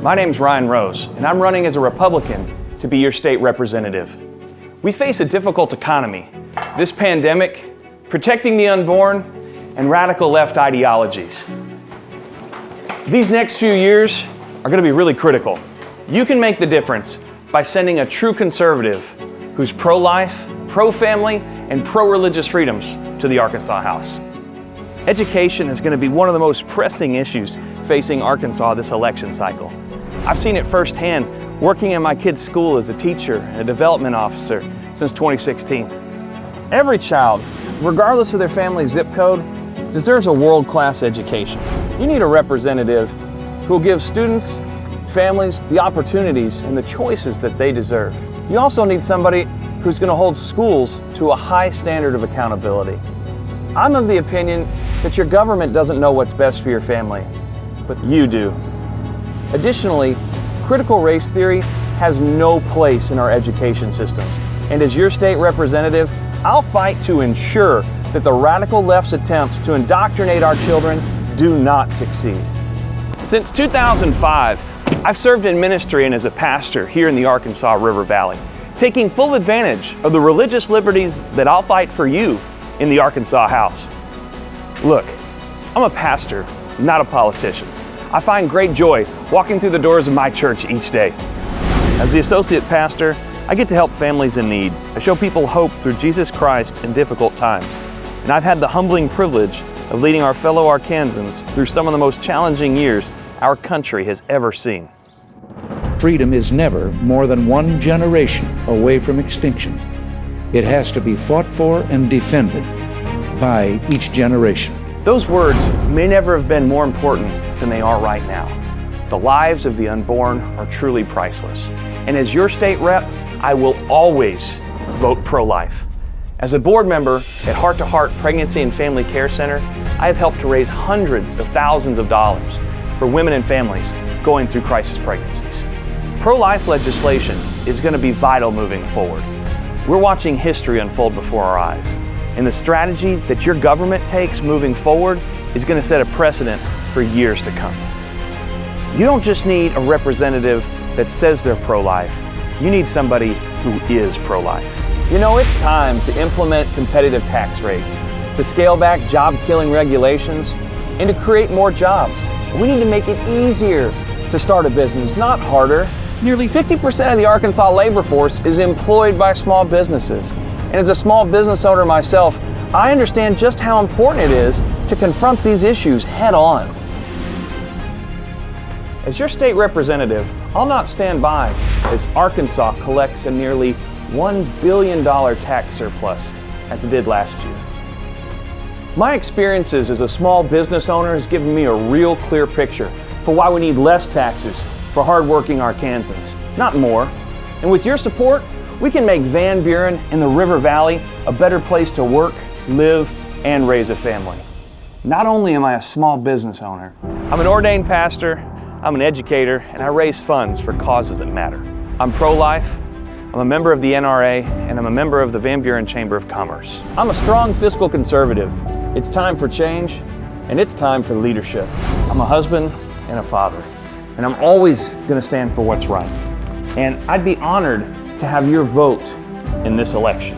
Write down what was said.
My name's Ryan Rose, and I'm running as a Republican to be your state representative. We face a difficult economy, this pandemic, protecting the unborn, and radical left ideologies. These next few years are going to be really critical. You can make the difference by sending a true conservative who's pro-life, pro-family, and pro-religious freedoms to the Arkansas House. Education is going to be one of the most pressing issues facing Arkansas this election cycle. I've seen it firsthand working in my kids' school as a teacher and a development officer since 2016. Every child, regardless of their family's zip code, deserves a world-class education. You need a representative who will give students, families, the opportunities and the choices that they deserve. You also need somebody who's going to hold schools to a high standard of accountability. I'm of the opinion that your government doesn't know what's best for your family, but you do. Additionally, critical race theory has no place in our education systems. And as your state representative, I'll fight to ensure that the radical left's attempts to indoctrinate our children do not succeed. Since 2005, I've served in ministry and as a pastor here in the Arkansas River Valley, taking full advantage of the religious liberties that I'll fight for you in the Arkansas House. Look, I'm a pastor, not a politician. I find great joy walking through the doors of my church each day. As the associate pastor, I get to help families in need. I show people hope through Jesus Christ in difficult times. And I've had the humbling privilege of leading our fellow Arkansans through some of the most challenging years our country has ever seen. Freedom is never more than one generation away from extinction. It has to be fought for and defended by each generation. Those words may never have been more important than they are right now. The lives of the unborn are truly priceless. And as your state rep, I will always vote pro-life. As a board member at Heart to Heart Pregnancy and Family Care Center, I have helped to raise hundreds of thousands of dollars for women and families going through crisis pregnancies. Pro-life legislation is going to be vital moving forward. We're watching history unfold before our eyes, and the strategy that your government takes moving forward is going to set a precedent for years to come. You don't just need a representative that says they're pro-life, you need somebody who is pro-life. You know, it's time to implement competitive tax rates, to scale back job-killing regulations, and to create more jobs. We need to make it easier to start a business, not harder. Nearly 50% of the Arkansas labor force is employed by small businesses. And as a small business owner myself, I understand just how important it is to confront these issues head on. As your state representative, I'll not stand by as Arkansas collects a nearly $1 billion tax surplus as it did last year. My experiences as a small business owner has given me a real clear picture for why we need less taxes for hardworking Arkansans, not more. And with your support, we can make Van Buren and the River Valley a better place to work, live, and raise a family. Not only am I a small business owner, I'm an ordained pastor, I'm an educator, and I raise funds for causes that matter. I'm pro-life, I'm a member of the NRA, and I'm a member of the Van Buren Chamber of Commerce. I'm a strong fiscal conservative. It's time for change, and it's time for leadership. I'm a husband and a father, and I'm always going to stand for what's right. And I'd be honored to have your vote in this election.